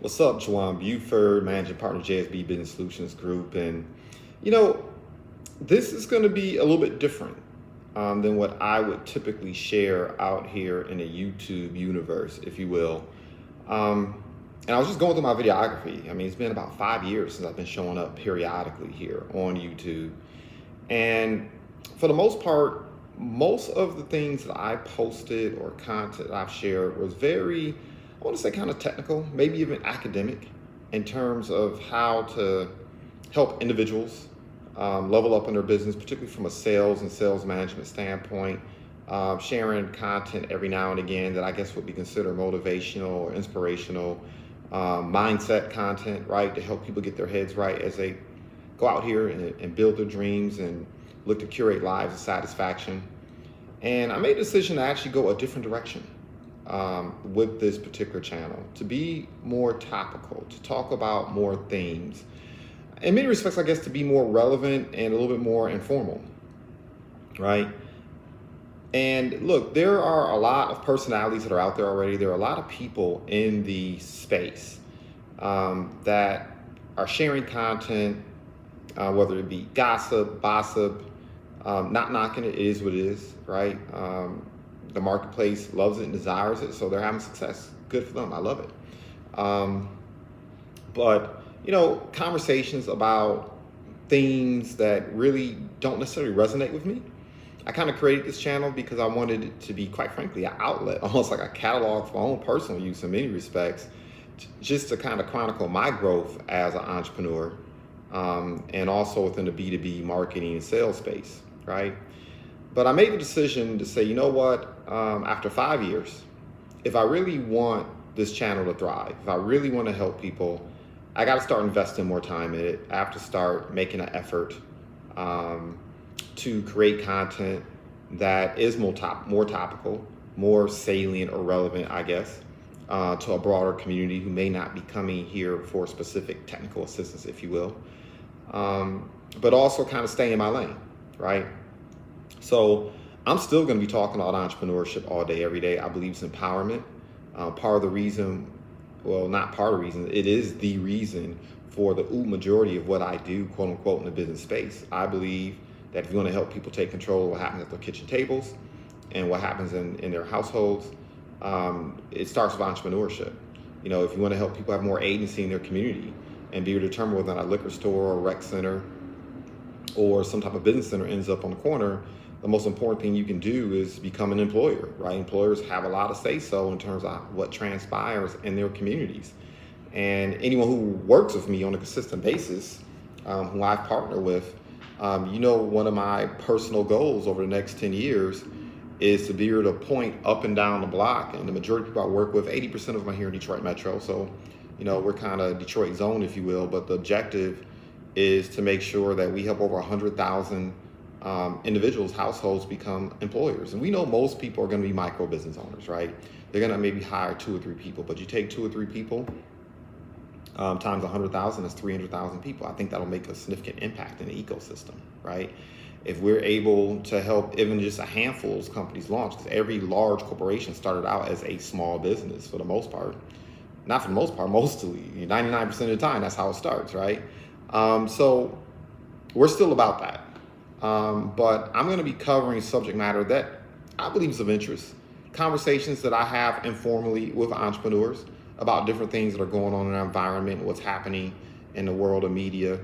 What's up, JuJuan Buford, Managing Partner, JSB Business Solutions Group. And, you know, this is going to be a little bit different than what I would typically share out here in the YouTube universe, if you will. And I was just going through my videography. I mean, it's been about 5 years since I've been showing up periodically here on YouTube. And for the most part, most of the things that I posted or content I've shared was very, I want to say kind of technical, maybe even academic in terms of how to help individuals level up in their business, particularly from a sales and sales management standpoint, sharing content every now and again that I guess would be considered motivational or inspirational, mindset content, right, to help people get their heads right as they go out here and build their dreams and look to curate lives of satisfaction. And I made a decision to actually go a different direction with this particular channel, to be more topical, to talk about more themes. In many respects, I guess, to be more relevant and a little bit more informal, right? And look, there are a lot of personalities that are out there already. There are a lot of people in the space that are sharing content, whether it be gossip, not knocking it, it is what it is, right? The marketplace loves it and desires it, so they're having success. Good for them. I love it. But, you know, conversations about themes that really don't necessarily resonate with me. I kind of created this channel because I wanted it to be, quite frankly, an outlet, almost like a catalog for my own personal use in many respects, just to kind of chronicle my growth as an entrepreneur, and also within the B2B marketing and sales space, right? But I made the decision to say, you know what, after 5 years, if I really want this channel to thrive, if I really want to help people, I got to start investing more time in it. I have to start making an effort to create content that is more topical, more salient or relevant, I guess, to a broader community who may not be coming here for specific technical assistance, if you will, but also kind of stay in my lane, right? So I'm still going to be talking about entrepreneurship all day, every day. I believe it's empowerment. Part of the reason, well, not part of the reason, it is the reason for the majority of what I do, quote unquote, in the business space. I believe that if you want to help people take control of what happens at their kitchen tables and what happens in their households, it starts with entrepreneurship. You know, if you want to help people have more agency in their community and be able to determine whether or not a liquor store or a rec center or some type of business center ends up on the corner, the most important thing you can do is become an employer, right? Employers have a lot of say-so in terms of what transpires in their communities. And anyone who works with me on a consistent basis, who I've partnered with, you know, one of my personal goals over the next 10 years is to be able to point up and down the block. And the majority of people I work with, 80% of them are here in Detroit Metro. So, you know, we're kind of Detroit zone, if you will. But the objective is to make sure that we help over 100,000 individuals, households become employers. And we know most people are going to be micro business owners, right? They're going to maybe hire 2 or 3 people, but you take 2 or 3 people times 100,000, that's 300,000 people. I think that'll make a significant impact in the ecosystem, right? If we're able to help even just a handful of companies launch, because every large corporation started out as a small business for the most part. Not for the most part, mostly, 99% of the time, that's how it starts, right? So we're still about that. But I'm going to be covering subject matter that I believe is of interest, conversations that I have informally with entrepreneurs about different things that are going on in our environment, what's happening in the world of media.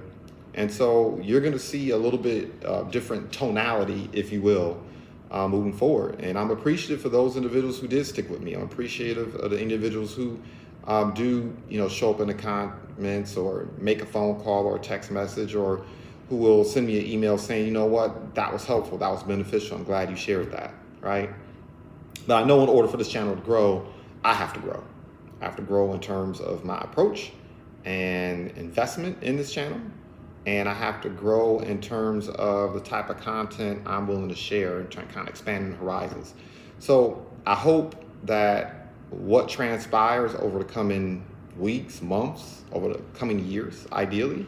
And so you're going to see a little bit different tonality, if you will, moving forward. And I'm appreciative for those individuals who did stick with me. I'm appreciative of the individuals who do, you know, show up in the comments or make a phone call or a text message, or who will send me an email saying, you know what, that was helpful, that was beneficial, I'm glad you shared that, right? But I know in order for this channel to grow, I have to grow. I have to grow in terms of my approach and investment in this channel. And I have to grow in terms of the type of content I'm willing to share and try kind of expanding horizons. So I hope that what transpires over the coming weeks, months, over the coming years, ideally,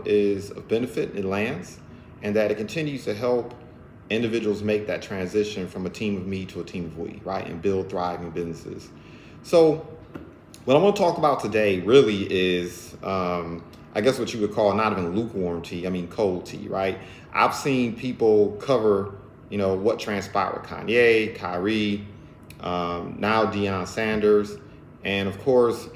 is of benefit, it lands, and that it continues to help individuals make that transition from a team of me to a team of we, right? And build thriving businesses. So What I want to talk about today really is, I guess what you would call not even lukewarm tea, I mean cold tea, right? I've seen people cover, what transpired with Kanye, Kyrie, now Deion Sanders, and of course,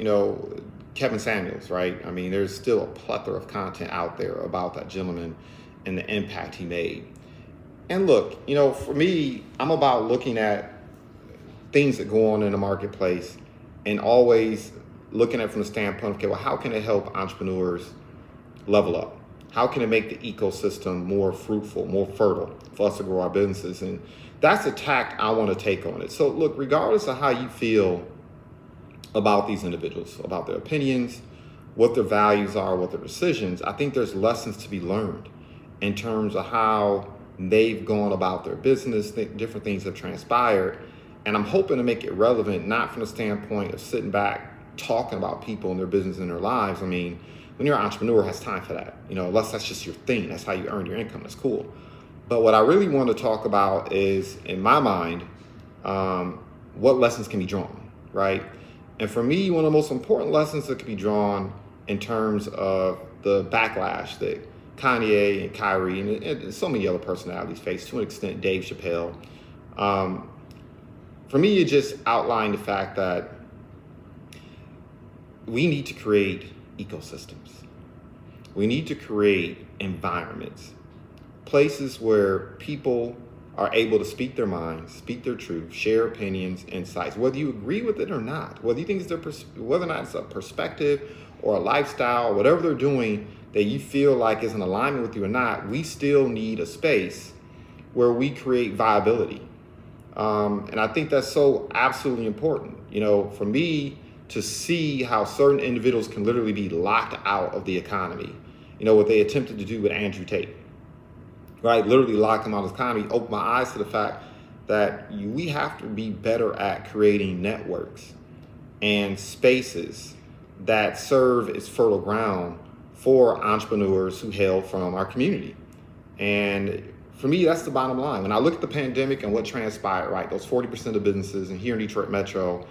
Kevin Samuels, right? I mean, there's still a plethora of content out there about that gentleman and the impact he made. And look, for me, I'm about looking at things that go on in the marketplace and always looking at it from the standpoint of, okay, well, how can it help entrepreneurs level up? How can it make the ecosystem more fruitful, more fertile for us to grow our businesses? And that's the tack I want to take on it. So look, regardless of how you feel about these individuals, about their opinions, what their values are, what their decisions, I think there's lessons to be learned in terms of how they've gone about their business, different things have transpired. And I'm hoping to make it relevant, not from the standpoint of sitting back, talking about people and their business and their lives. I mean, when you're an entrepreneur, it has time for that. Unless that's just your thing, that's how you earn your income, that's cool. But what I really want to talk about is, in my mind, what lessons can be drawn, right? And for me, one of the most important lessons that can be drawn in terms of the backlash that Kanye and Kyrie and so many other personalities face, to an extent, Dave Chappelle, for me, it just outlined the fact that we need to create ecosystems. We need to create environments, places where people are able to speak their minds, speak their truth, share opinions, insights, whether you agree with it or not, whether you think whether or not it's a perspective or a lifestyle, whatever they're doing that you feel like is in alignment with you or not, we still need a space where we create viability. And I think that's so absolutely important, for me to see how certain individuals can literally be locked out of the economy. What they attempted to do with Andrew Tate, right? Literally lock him out of the economy, opened my eyes to the fact that we have to be better at creating networks and spaces that serve as fertile ground for entrepreneurs who hail from our community. And for me, that's the bottom line. When I look at the pandemic and what transpired, right, those 40% of businesses, and here in Detroit Metro,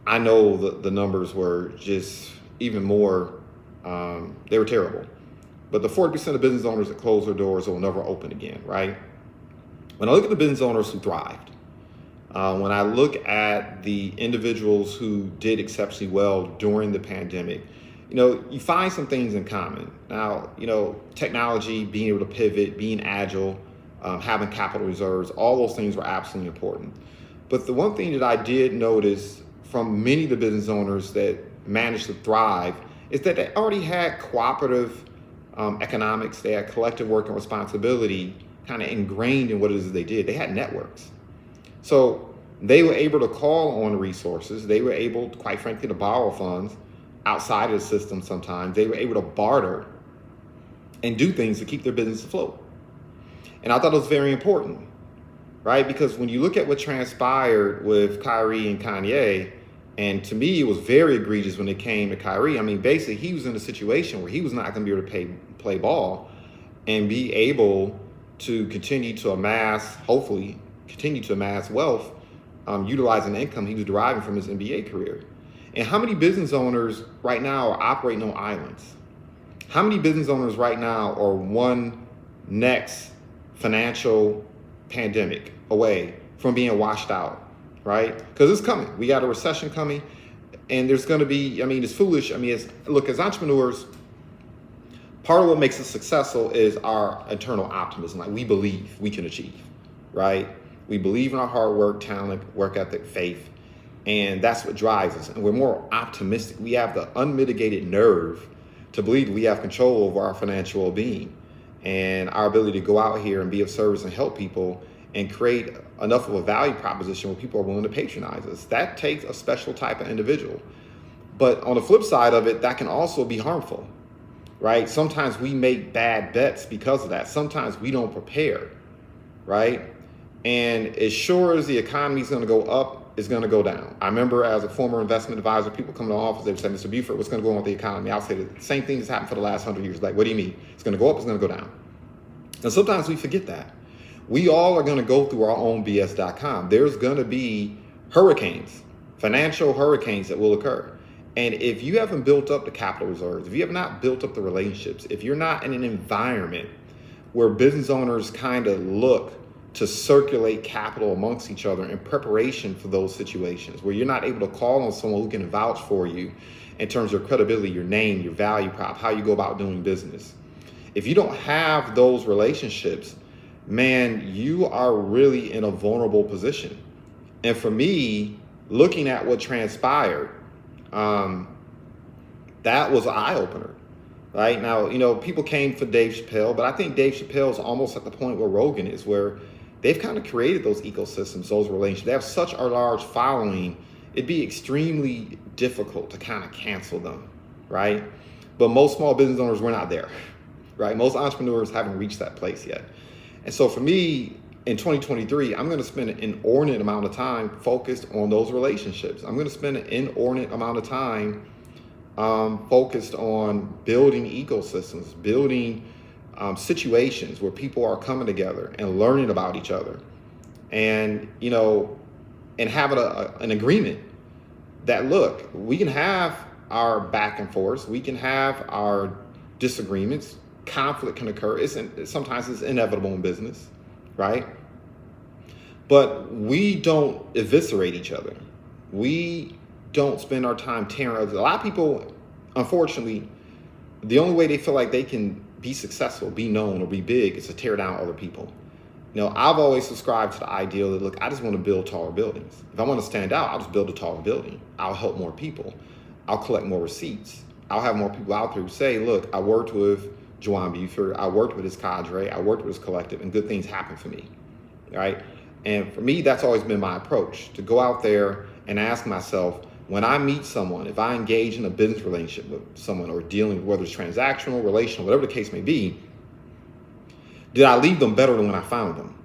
I know the numbers were just even more, they were terrible. But the 40% of business owners that closed their doors will never open again, right? When I look at the business owners who thrived, when I look at the individuals who did exceptionally well during the pandemic, you find some things in common. Now, technology, being able to pivot, being agile, having capital reserves, all those things were absolutely important. But the one thing that I did notice from many of the business owners that managed to thrive is that they already had cooperative economics. They had collective work and responsibility kind of ingrained in what it is they did. They had networks. So they were able to call on resources. They were able, quite frankly, to borrow funds outside of the system sometimes. They were able to barter and do things to keep their business afloat. And I thought it was very important, right? Because when you look at what transpired with Kyrie and Kanye, and to me, it was very egregious when it came to Kyrie. I mean, basically, he was in a situation where he was not going to be able to play ball and be able to continue to amass, hopefully, continue to amass wealth, utilizing the income he was deriving from his NBA career. And how many business owners right now are operating on islands? How many business owners right now are one next financial pandemic away from being washed out, right? Because it's coming. We got a recession coming, and there's going to be, it's foolish. As entrepreneurs, part of what makes us successful is our internal optimism. Like, we believe we can achieve, right? We believe in our hard work, talent, work ethic, faith, and that's what drives us. And we're more optimistic. We have the unmitigated nerve to believe we have control over our financial well-being and our ability to go out here and be of service and help people and create enough of a value proposition where people are willing to patronize us. That takes a special type of individual. But on the flip side of it, that can also be harmful, right? Sometimes we make bad bets because of that. Sometimes we don't prepare, right? And as sure as the economy is going to go up, it's going to go down. I remember as a former investment advisor, people come to the office, they would say, Mr. Buford, what's going to go on with the economy? I'll say the same thing that's happened for the last 100 years. Like, what do you mean? It's going to go up, it's going to go down. And sometimes we forget that. We all are going to go through our own BS.com. There's going to be hurricanes, financial hurricanes that will occur. And if you haven't built up the capital reserves, if you have not built up the relationships, if you're not in an environment where business owners kind of look to circulate capital amongst each other in preparation for those situations, where you're not able to call on someone who can vouch for you in terms of your credibility, your name, your value prop, how you go about doing business. If you don't have those relationships, man, you are really in a vulnerable position. And for me, looking at what transpired, that was an eye-opener. Right now, people came for Dave Chappelle, but I think Dave Chappelle's almost at the point where Rogan is, where they've kind of created those ecosystems, those relationships. They have such a large following, it'd be extremely difficult to kind of cancel them, right? But most small business owners, we're not there, right? Most entrepreneurs haven't reached that place yet. And so for me, in 2023, I'm going to spend an inordinate amount of time focused on those relationships. I'm going to spend an inordinate amount of time focused on building ecosystems, building situations where people are coming together and learning about each other, and and having an agreement that, look, we can have our back and forth, we can have our disagreements, conflict can occur. Sometimes it's inevitable in business, right? But we don't eviscerate each other. We don't spend our time tearing others. A lot of people, unfortunately, the only way they feel like they can be successful, be known, or be big is to tear down other people. I've always subscribed to the ideal that, look, I just want to build taller buildings. If I want to stand out, I'll just build a taller building. I'll help more people. I'll collect more receipts. I'll have more people out there who say, look, I worked with JuJuan Buford, I worked with his cadre, I worked with his collective, and good things happen for me, right? And for me, that's always been my approach, to go out there and ask myself, when I meet someone, if I engage in a business relationship with someone, or dealing with, whether it's transactional, relational, whatever the case may be, did I leave them better than when I found them?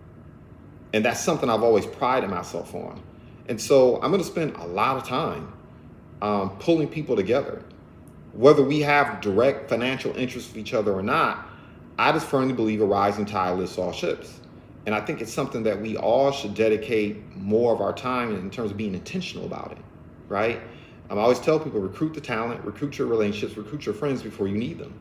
And that's something I've always prided myself on. And so I'm going to spend a lot of time pulling people together. Whether we have direct financial interest with each other or not, I just firmly believe a rising tide lifts all ships. And I think it's something that we all should dedicate more of our time in terms of being intentional about it, right? I always tell people, recruit the talent, recruit your relationships, recruit your friends before you need them.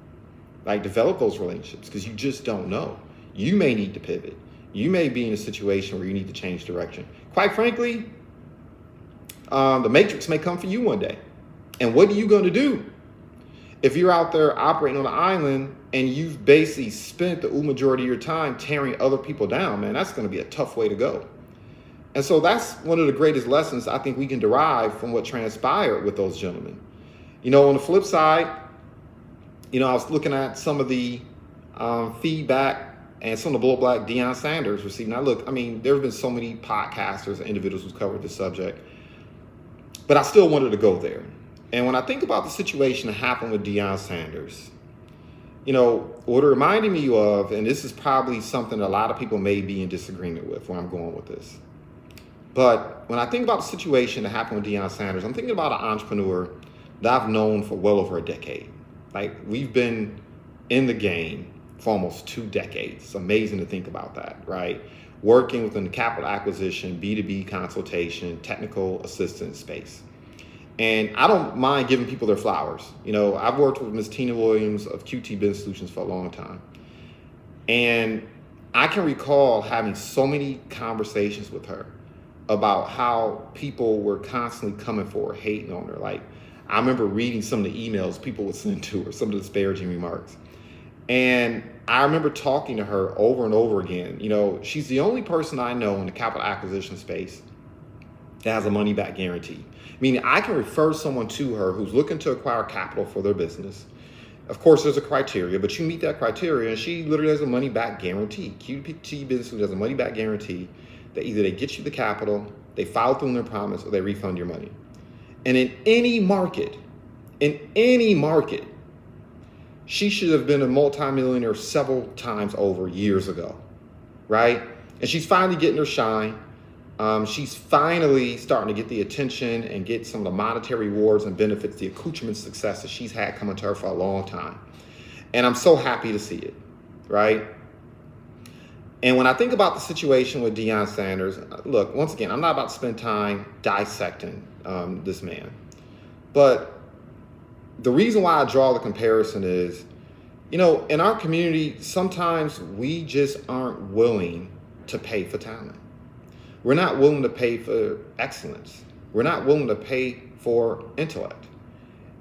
Like, develop those relationships, because you just don't know. You may need to pivot. You may be in a situation where you need to change direction. Quite frankly, the matrix may come for you one day. And what are you going to do if you're out there operating on an island and you've basically spent the majority of your time tearing other people down? Man, that's going to be a tough way to go. And so that's one of the greatest lessons I think we can derive from what transpired with those gentlemen. On the flip side, I was looking at some of the feedback and some of the blowback Deion Sanders received. Now, look, there have been so many podcasters and individuals who've covered this subject, but I still wanted to go there. And when I think about the situation that happened with Deion Sanders, what it reminded me of, and this is probably something a lot of people may be in disagreement with where I'm going with this, but when I think about the situation that happened with Deion Sanders, I'm thinking about an entrepreneur that I've known for well over a decade. Like, we've been in the game for almost 2 decades. It's amazing to think about that, right? Working within the capital acquisition, B2B consultation, technical assistance space. And I don't mind giving people their flowers. I've worked with Ms. Tina Williams of QT Business Solutions for a long time. And I can recall having so many conversations with her about how people were constantly coming for her, hating on her. Like, I remember reading some of the emails people would send to her, some of the disparaging remarks. And I remember talking to her over and over again. She's the only person I know in the capital acquisition space that has a money back guarantee. Meaning, I can refer someone to her who's looking to acquire capital for their business. Of course, there's a criteria, but you meet that criteria, and she literally has a money back guarantee. QT Business has a money back guarantee that either they get you the capital, they follow through on their promise, or they refund your money. And in any market, she should have been a multimillionaire several times over years ago, right? And she's finally getting her shine. She's finally starting to get the attention and get some of the monetary rewards and benefits, the accoutrement success that she's had coming to her for a long time. And I'm so happy to see it, right? And when I think about the situation with Deion Sanders, look, once again, I'm not about to spend time dissecting this man. But the reason why I draw the comparison is, in our community, sometimes we just aren't willing to pay for talent. We're not willing to pay for excellence. We're not willing to pay for intellect.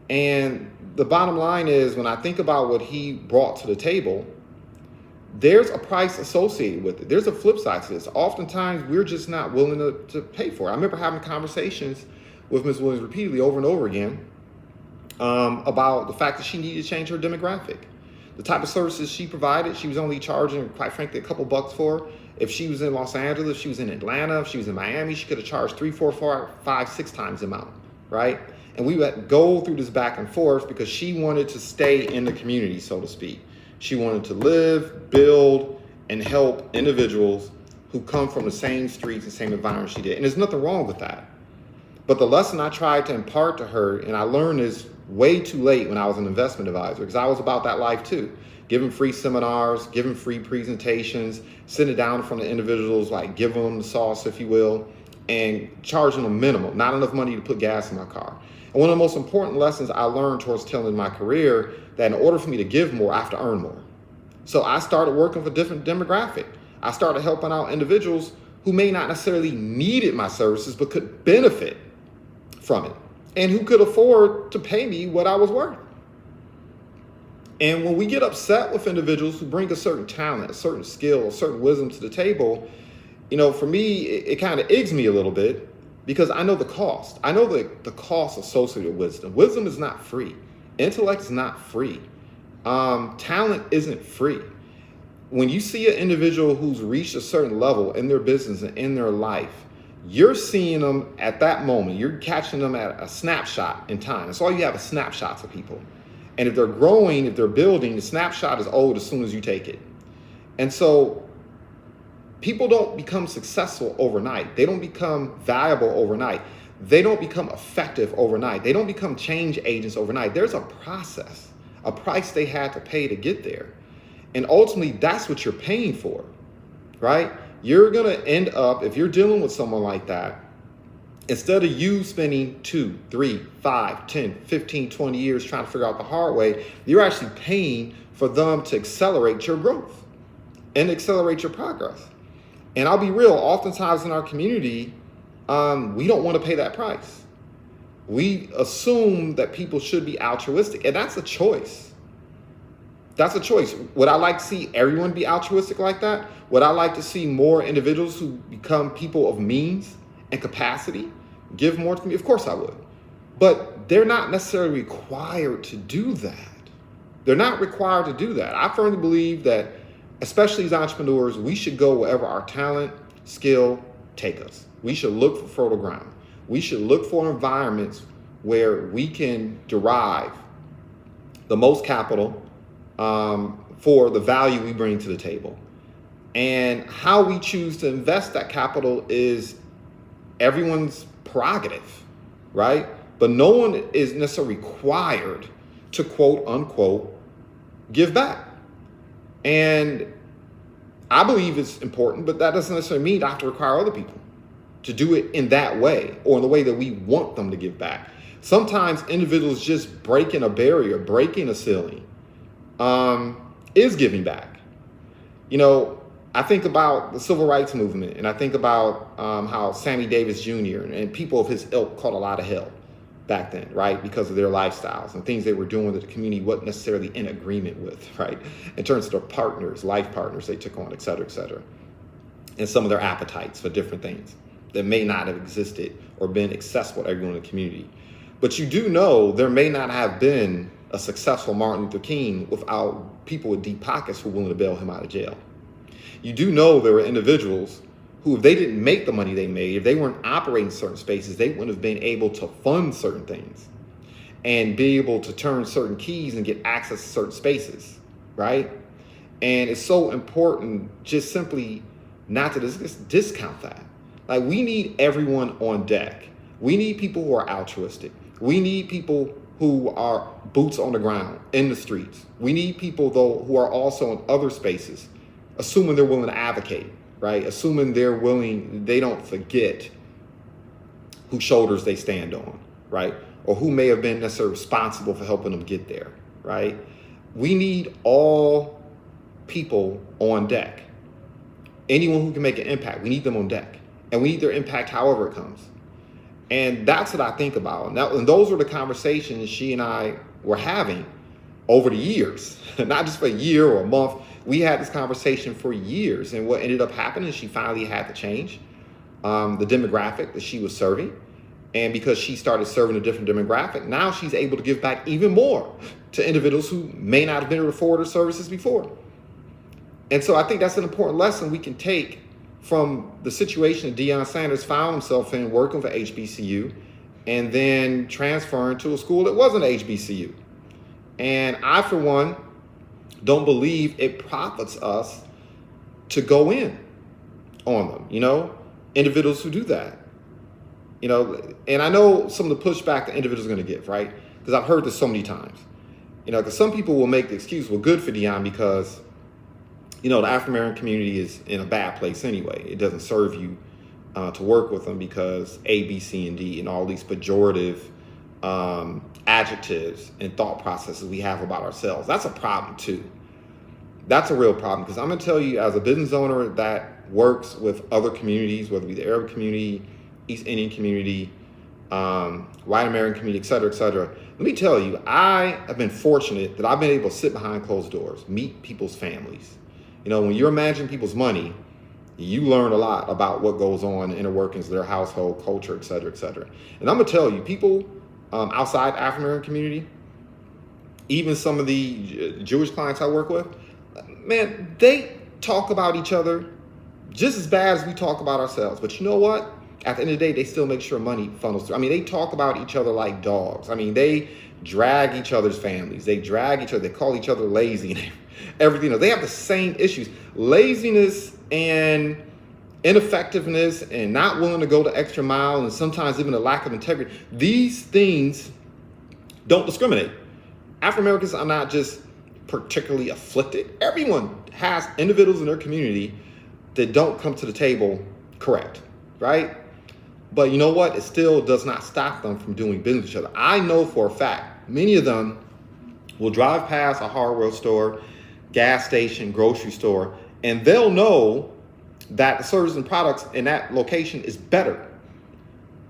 And the bottom line is, when I think about what he brought to the table, there's a price associated with it. There's a flip side to this. Oftentimes, we're just not willing to pay for it. I remember having conversations with Ms. Williams repeatedly over and over again about the fact that she needed to change her demographic. The type of services she provided, she was only charging, quite frankly, a couple bucks for. If she was in Los Angeles, if she was in Atlanta, if she was in Miami, she could have charged 3, 4, 5, 6 times the amount, right? And we would go through this back and forth because she wanted to stay in the community, so to speak. She wanted to live, build, and help individuals who come from the same streets and same environment she did. And there's nothing wrong with that. But the lesson I tried to impart to her, and I learned this way too late when I was an investment advisor, because I was about that life too. Giving free seminars, giving free presentations, sitting down in front of individuals, like giving them the sauce, if you will, and charging them minimal, not enough money to put gas in my car. And one of the most important lessons I learned towards tail end of my career, that in order for me to give more, I have to earn more. So I started working for a different demographic. I started helping out individuals who may not necessarily needed my services, but could benefit from it, and who could afford to pay me what I was worth. And when we get upset with individuals who bring a certain talent, a certain skill, a certain wisdom to the table, for me, it kind of eggs me a little bit, because I know the cost. I know the cost associated with wisdom. Wisdom is not free. Intellect is not free. Talent isn't free. When you see an individual who's reached a certain level in their business and in their life, you're seeing them at that moment. You're catching them at a snapshot in time. That's all you have, is snapshots of people. And if they're growing, if they're building, the snapshot is old as soon as you take it. And so people don't become successful overnight. They don't become valuable overnight. They don't become effective overnight. They don't become change agents overnight. There's a process, a price they had to pay to get there. And ultimately, that's what you're paying for, right? You're going to end up, if you're dealing with someone like that, instead of you spending 2, 3, 5, 10, 15, 20 years trying to figure out the hard way, you're actually paying for them to accelerate your growth and accelerate your progress. And I'll be real, oftentimes in our community, we don't want to pay that price. We assume that people should be altruistic, and that's a choice. That's a choice. Would I like to see everyone be altruistic like that? Would I like to see more individuals who become people of means and capacity give more to me? Of course I would. But they're not necessarily required to do that. They're not required to do that. I firmly believe that, especially as entrepreneurs, we should go wherever our talent, skill take us. We should look for fertile ground. We should look for environments where we can derive the most capital for the value we bring to the table. And how we choose to invest that capital is everyone's prerogative, right? But no one is necessarily required to, quote unquote, give back. And I believe it's important, but that doesn't necessarily mean I have to require other people to do it in that way or in the way that we want them to give back. Sometimes individuals just breaking a barrier, breaking a ceiling, is giving back. I think about the civil rights movement, and I think about how Sammy Davis Jr. and people of his ilk caught a lot of hell back then, right? Because of their lifestyles and things they were doing that the community wasn't necessarily in agreement with, right? In terms of their partners, life partners they took on, et cetera, and some of their appetites for different things that may not have existed or been accessible to everyone in the community. But you do know there may not have been a successful Martin Luther King without people with deep pockets who were willing to bail him out of jail. You do know there were individuals who, if they didn't make the money they made, if they weren't operating certain spaces, they wouldn't have been able to fund certain things and be able to turn certain keys and get access to certain spaces, right? And it's so important just simply not to discount that. Like, we need everyone on deck. We need people who are altruistic. We need people who are boots on the ground in the streets. We need people, though, who are also in other spaces, assuming they're willing to advocate, right? Assuming they don't forget whose shoulders they stand on, right? or who may have been necessarily responsible for helping them get there, right? We need all people on deck. Anyone who can make an impact, we need them on deck. And we need their impact however it comes. And that's what I think about. And those were the conversations she and I were having over the years, not just for a year or a month. We had this conversation for years. And what ended up happening is she finally had to change the demographic that she was serving. And because she started serving a different demographic, now she's able to give back even more to individuals who may not have been able to afford her services before. And so I think that's an important lesson we can take from the situation that Deion Sanders found himself in, working for HBCU and then transferring to a school that wasn't HBCU. And I, for one, don't believe it profits us to go in on them, individuals who do that. And I know some of the pushback the individuals are going to give, right? Because I've heard this so many times. Because some people will make the excuse, well, good for Deion because, the African-American community is in a bad place anyway. It doesn't serve you to work with them because A, B, C, and D, and all these pejorative adjectives and thought processes we have about ourselves. That's a problem too. That's a real problem because I'm going to tell you, as a business owner that works with other communities, whether it be the Arab community, East Indian community, white American community, et cetera, let me tell you, I have been fortunate that I've been able to sit behind closed doors, meet people's families. When you're managing people's money, you learn a lot about what goes on, inner workings of their household, culture, et cetera, et cetera. And I'm going to tell you, people outside the African American community, even some of the Jewish clients I work with, man, they talk about each other just as bad as we talk about ourselves. But you know what? At the end of the day, they still make sure money funnels through. They talk about each other like dogs. They drag each other's families. They drag each other. They call each other lazy and everything. They have the same issues. Laziness and ineffectiveness and not willing to go the extra mile and sometimes even a lack of integrity. These things don't discriminate. African Americans are not just particularly afflicted. Everyone has individuals in their community that don't come to the table correct, right? But you know what? It still does not stop them from doing business with each other. I know for a fact, many of them will drive past a hardware store, gas station, grocery store, and they'll know that the services and products in that location is better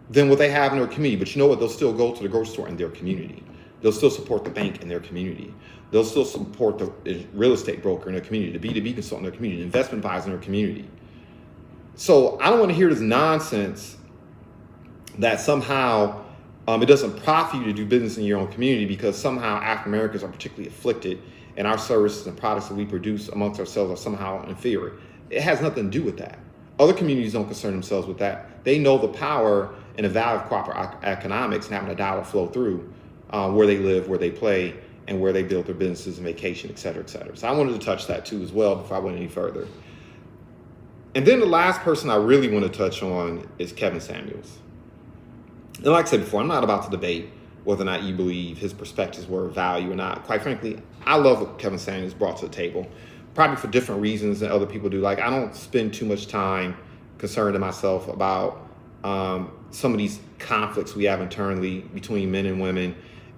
than what they have in their community. But you know what? They'll still go to the grocery store in their community. They'll still support the bank in their community. They'll still support the real estate broker in their community, the B2B consultant in their community, the investment advisor in their community. So I don't want to hear this nonsense that somehow it doesn't profit you to do business in your own community because somehow African Americans are particularly afflicted and our services and products that we produce amongst ourselves are somehow inferior. It has nothing to do with that. Other communities don't concern themselves with that. They know the power and the value of cooperative economics and having a dollar flow through where they live, where they play, and where they build their businesses and vacation, et cetera, et cetera. So I wanted to touch that too as well before I went any further. And then the last person I really want to touch on is Kevin Samuels. And like I said before, I'm not about to debate whether or not you believe his perspectives were of value or not. Quite frankly, I love what Kevin Samuels brought to the table, probably for different reasons than other people do. Like, I don't spend too much time concerned to myself about some of these conflicts we have internally between men and women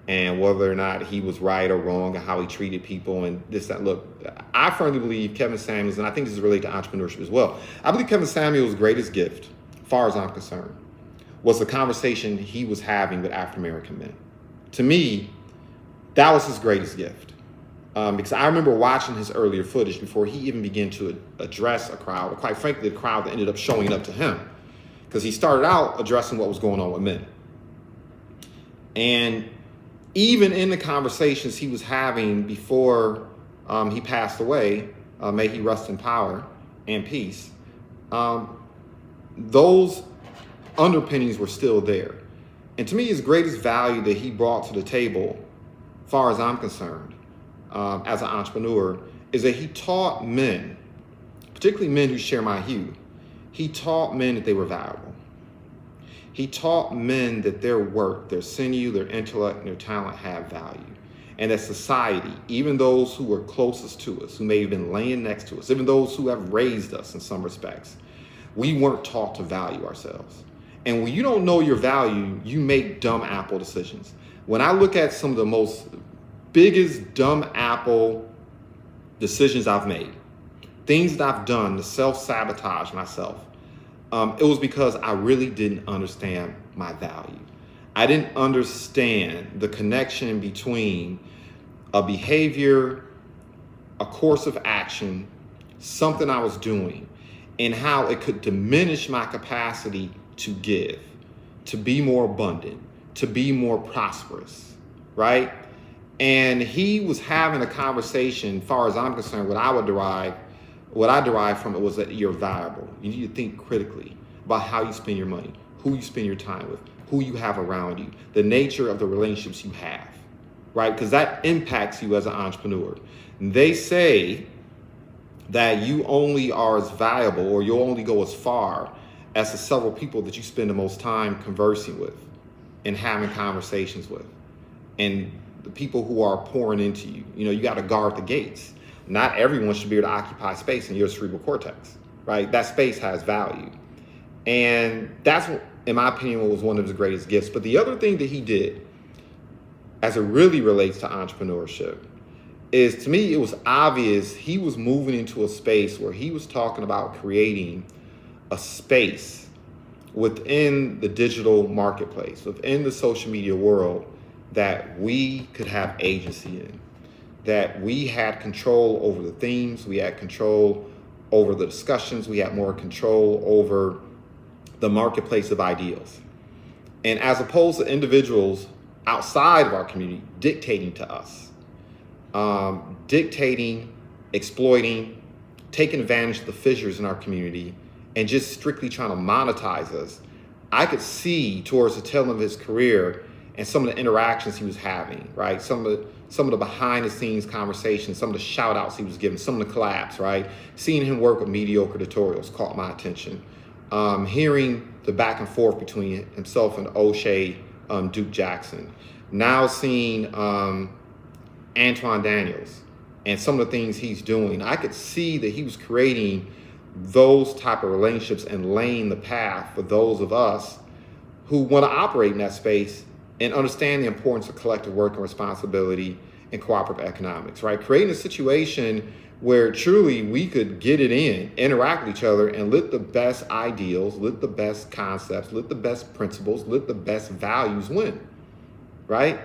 and whether or not he was right or wrong and how he treated people and this, that. Look, I firmly believe Kevin Samuels, and I think this is related to entrepreneurship as well. I believe Kevin Samuels' greatest gift, as far as I'm concerned, was the conversation he was having with African-American men. To me, that was his greatest gift. Because I remember watching his earlier footage before he even began to address a crowd, or quite frankly, the crowd that ended up showing up to him. Because he started out addressing what was going on with men. And even in the conversations he was having before he passed away, may he rest in power and peace, those underpinnings were still there. And to me, his greatest value that he brought to the table, as far as I'm concerned, as an entrepreneur, is that he taught men, particularly men who share my hue, he taught men that they were valuable. He taught men that their work, their sinew, their intellect, and their talent have value. And that society, even those who were closest to us, who may have been laying next to us, even those who have raised us in some respects, we weren't taught to value ourselves. And when you don't know your value, you make dumb apple decisions. When I look at some of the most biggest dumb apple decisions I've made, things that I've done to self-sabotage myself, it was because I really didn't understand my value. I didn't understand the connection between a behavior, a course of action, something I was doing, and how it could diminish my capacity to give, to be more abundant, to be more prosperous, right? And he was having a conversation, as far as I'm concerned, what I derived from it was that you're valuable. You need to think critically about how you spend your money, who you spend your time with, who you have around you, the nature of the relationships you have, right? Because that impacts you as an entrepreneur. And they say that you only are as valuable, or you'll only go as far as the several people that you spend the most time conversing with and having conversations with, and the people who are pouring into you. You know, you got to guard the gates. Not everyone should be able to occupy space in your cerebral cortex, right? That space has value. And that's, in my opinion, what was one of his greatest gifts. But the other thing that he did, as it really relates to entrepreneurship, is, to me, it was obvious he was moving into a space where he was talking about creating a space within the digital marketplace, within the social media world, that we could have agency in, that we had control over the themes, we had control over the discussions, we had more control over the marketplace of ideals. And as opposed to individuals outside of our community dictating to us, dictating, exploiting, taking advantage of the fissures in our community, and just strictly trying to monetize us, I could see towards the tail end of his career and some of the interactions he was having, right? Some of the behind the scenes conversations, some of the shout outs he was giving, some of the collabs, right? Seeing him work with mediocre tutorials caught my attention. Hearing the back and forth between himself and O'Shea Duke Jackson. Now seeing Antoine Daniels and some of the things he's doing, I could see that he was creating those type of relationships and laying the path for those of us who want to operate in that space and understand the importance of collective work and responsibility and cooperative economics, right? Creating a situation where truly we could get it in, interact with each other, and let the best ideals, let the best concepts, let the best principles, let the best values win, right?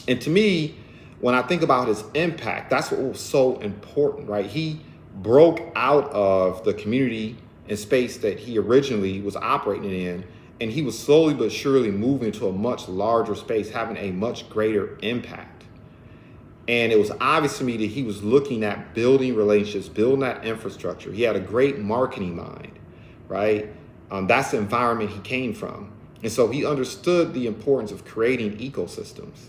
And to me, when I think about his impact, that's what was so important, right? He broke out of the community and space that he originally was operating in, and he was slowly but surely moving to a much larger space, having a much greater impact. And it was obvious to me that he was looking at building relationships, building that infrastructure. He had a great marketing mind, right? That's the environment he came from. And so he understood the importance of creating ecosystems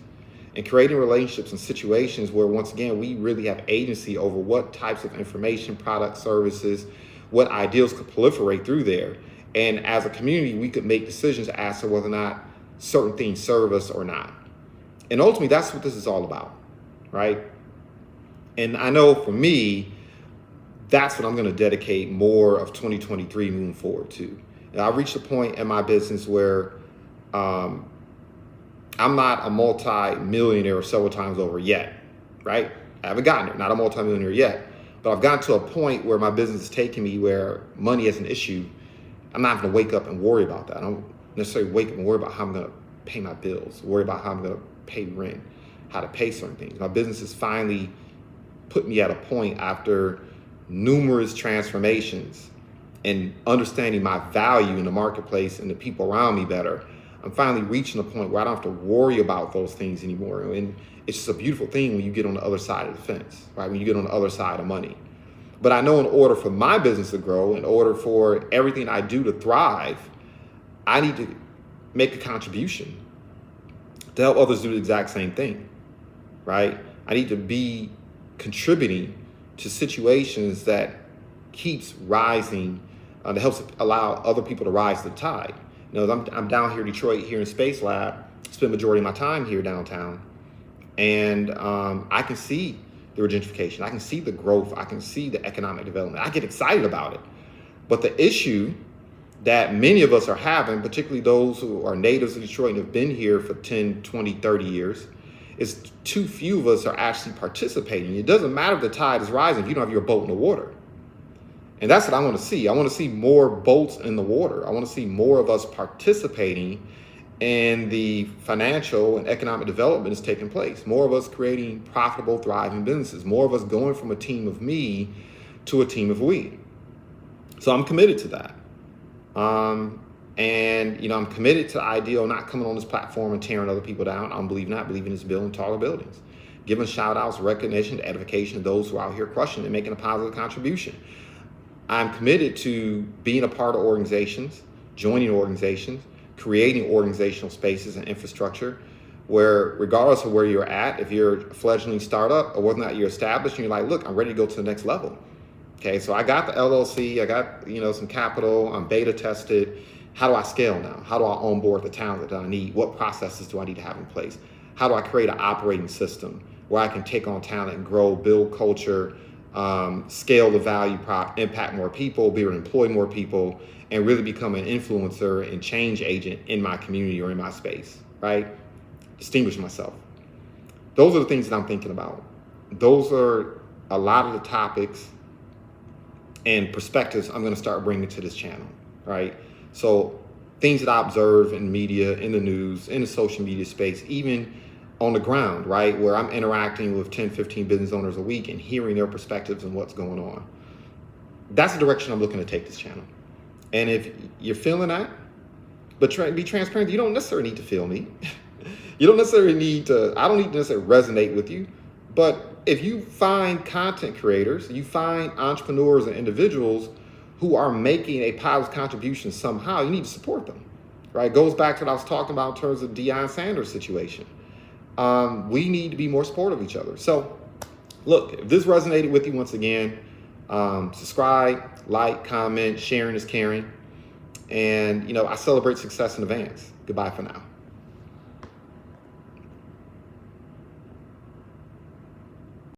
and creating relationships and situations where, once again, we really have agency over what types of information, products, services, what ideals could proliferate through there. And as a community, we could make decisions as to whether or not certain things serve us or not. And ultimately, that's what this is all about, right? And I know for me, that's what I'm going to dedicate more of 2023 moving forward to. And I've reached a point in my business where I'm not a multi-millionaire several times over yet, right? I haven't gotten there, not a multi-millionaire yet, but I've gotten to a point where my business is taking me where money is an issue. I'm not going to wake up and worry about that. I don't necessarily wake up and worry about how I'm going to pay my bills, worry about how I'm going to pay rent, how to pay certain things. My business has finally put me at a point, after numerous transformations and understanding my value in the marketplace and the people around me better. I'm finally reaching a point where I don't have to worry about those things anymore. And it's just a beautiful thing when you get on the other side of the fence, right? When you get on the other side of money. But I know in order for my business to grow, in order for everything I do to thrive, I need to make a contribution to help others do the exact same thing, right? I need to be contributing to situations that keeps rising, that helps allow other people to rise to the tide. You know, I'm down here in Detroit, here in Space Lab, spend the majority of my time here downtown, and I can see the gentrification, I can see the growth, I can see the economic development. I get excited about it. But the issue that many of us are having, particularly those who are natives of Detroit and have been here for 10, 20, 30 years, is too few of us are actually participating. It doesn't matter if the tide is rising if you don't have your boat in the water. And that's what I want to see. I want to see more boats in the water. I want to see more of us participating in the financial and economic development that's taking place. More of us creating profitable, thriving businesses. More of us going from a team of me to a team of we. So I'm committed to that. And, I'm committed to the idea of not coming on this platform and tearing other people down. I don't believe in that. I believe in this building taller buildings. Giving shout outs, recognition, edification to those who are out here crushing and making a positive contribution. I'm committed to being a part of organizations, joining organizations, creating organizational spaces and infrastructure where, regardless of where you're at, if you're a fledgling startup or whether or not you're established and you're like, look, I'm ready to go to the next level. Okay, so I got the LLC, I got, some capital, I'm beta tested. How do I scale now? How do I onboard the talent that I need? What processes do I need to have in place? How do I create an operating system where I can take on talent and grow, build culture, scale the value prop, impact more people, be able to employ more people, and really become an influencer and change agent in my community or in my space, right? Distinguish myself. Those are the things that I'm thinking about. Those are a lot of the topics and perspectives I'm going to start bringing to this channel, right? So things that I observe in media, in the news, in the social media space, even on the ground, right? Where I'm interacting with 10, 15 business owners a week and hearing their perspectives and what's going on. That's the direction I'm looking to take this channel. And if you're feeling that, but be transparent, you don't necessarily need to feel me. You don't necessarily I don't need to necessarily resonate with you. But if you find content creators, you find entrepreneurs and individuals who are making a positive contribution somehow, you need to support them, right? It goes back to what I was talking about in terms of Deion Sanders' situation. We need to be more supportive of each other. So look, if this resonated with you, once again, subscribe, like, comment, sharing is caring. And, I celebrate success in advance. Goodbye for now.